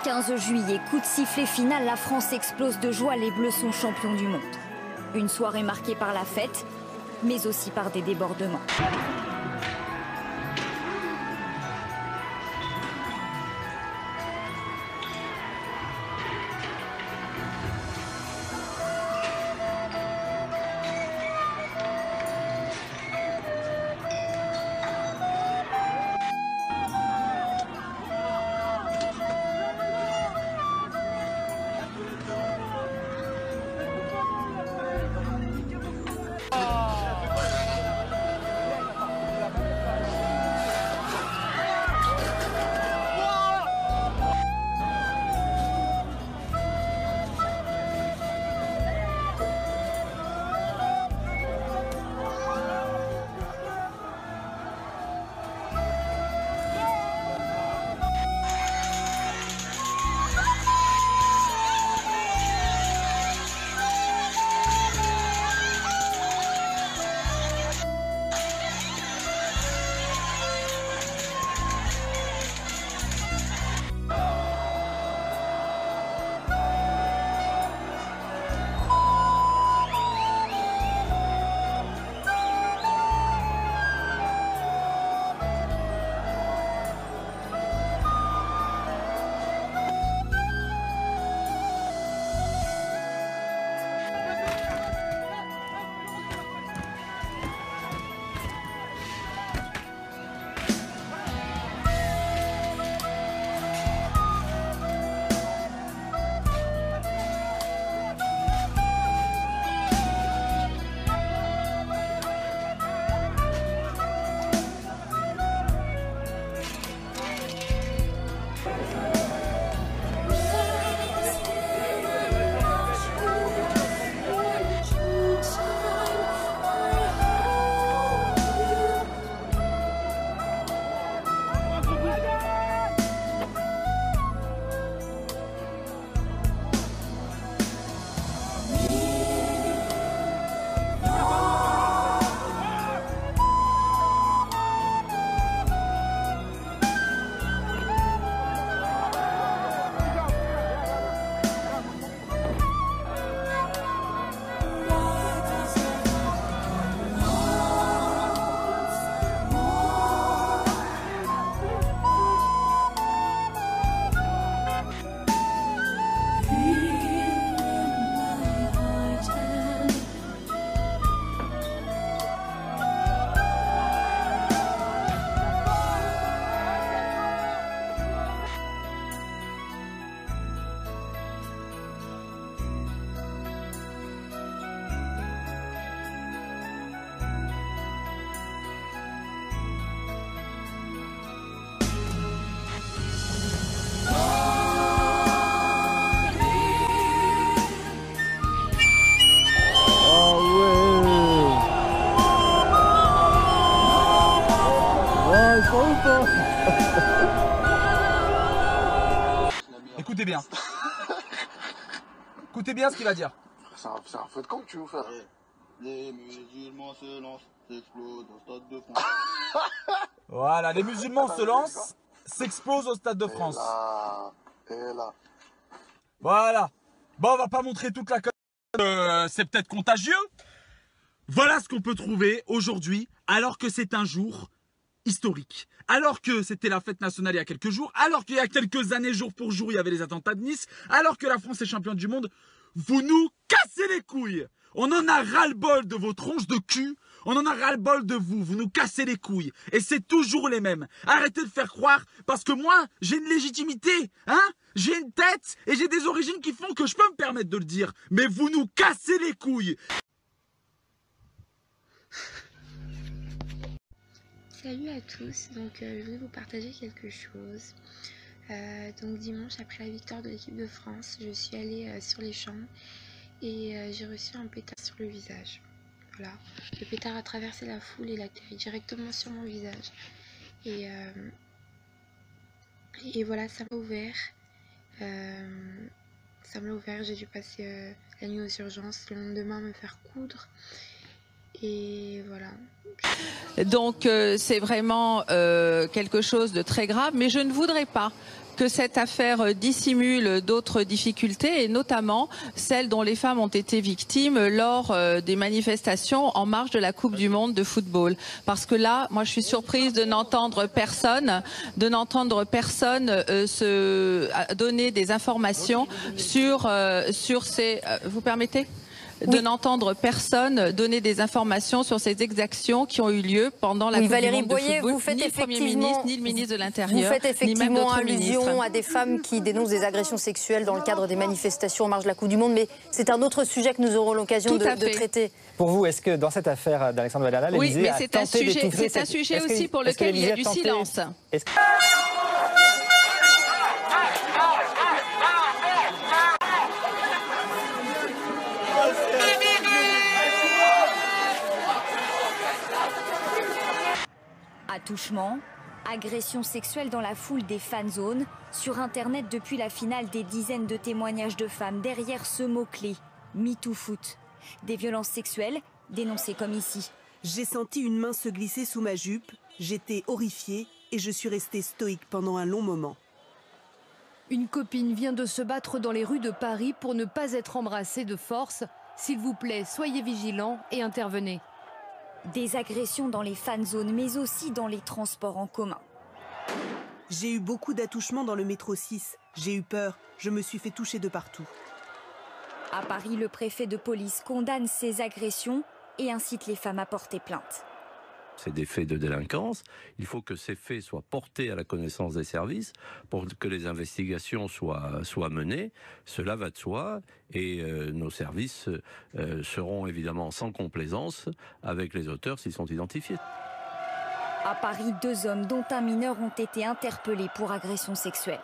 15 juillet, coup de sifflet final, la France explose de joie, les Bleus sont champions du monde. Une soirée marquée par la fête, mais aussi par des débordements. Écoutez bien. Écoutez bien ce qu'il va dire. C'est un feu de camp que tu veux faire. Les musulmans se lancent, s'explosent au Stade de France. Voilà, les musulmans se lancent, s'explosent au Stade de France. Et là. Voilà. Bon, on va pas montrer toute la c'est peut-être contagieux. Voilà ce qu'on peut trouver aujourd'hui, alors que c'est un jour historique. Alors que c'était la fête nationale il y a quelques jours, alors qu'il y a quelques années, jour pour jour, il y avait les attentats de Nice, alors que la France est championne du monde, vous nous cassez les couilles. On en a ras-le-bol de vos tronches de cul, on en a ras-le-bol de vous, vous nous cassez les couilles. Et c'est toujours les mêmes. Arrêtez de faire croire, parce que moi, j'ai une légitimité, hein. J'ai une tête et j'ai des origines qui font que je peux me permettre de le dire. Mais vous nous cassez les couilles. Salut à tous, donc je voulais vous partager quelque chose. Donc dimanche, après la victoire de l'équipe de France, je suis allée sur les champs et j'ai reçu un pétard sur le visage. Voilà, le pétard a traversé la foule et atterri directement sur mon visage. Et voilà, ça m'a ouvert. J'ai dû passer la nuit aux urgences, le lendemain me faire coudre. Et voilà. Donc c'est vraiment quelque chose de très grave, mais je ne voudrais pas que cette affaire dissimule d'autres difficultés, et notamment celles dont les femmes ont été victimes lors des manifestations en marge de la Coupe du Monde de football. Parce que là, moi je suis surprise de n'entendre personne se donner des informations sur ces... vous permettez ? De n'entendre personne donner des informations sur ces exactions qui ont eu lieu pendant la Coupe du Monde de football. Vous faites ni le Premier ministre, ni le ministre de l'Intérieur, vous faites effectivement ni même d'autres allusion ministres. à des femmes qui dénoncent des agressions sexuelles dans le cadre des manifestations en marge de la Coupe du Monde, mais c'est un autre sujet que nous aurons l'occasion de traiter. Pour vous, est-ce que dans cette affaire d'Alexandre Valdana, l'Élysée a tenté d'étouffer c'est un sujet aussi pour lequel il y a du silence. Attouchement, agression sexuelle dans la foule des fan zones. Sur Internet, depuis la finale, des dizaines de témoignages de femmes derrière ce mot-clé, MeTooFoot. Des violences sexuelles dénoncées comme ici. J'ai senti une main se glisser sous ma jupe, j'étais horrifiée et je suis restée stoïque pendant un long moment. Une copine vient de se battre dans les rues de Paris pour ne pas être embrassée de force. S'il vous plaît, soyez vigilants et intervenez. Des agressions dans les fan zones, mais aussi dans les transports en commun. J'ai eu beaucoup d'attouchements dans le métro 6. J'ai eu peur, je me suis fait toucher de partout. À Paris, le préfet de police condamne ces agressions et incite les femmes à porter plainte. C'est des faits de délinquance. Il faut que ces faits soient portés à la connaissance des services pour que les investigations soient menées. Cela va de soi et nos services seront évidemment sans complaisance avec les auteurs s'ils sont identifiés. À Paris, 2 hommes, dont un mineur, ont été interpellés pour agression sexuelle.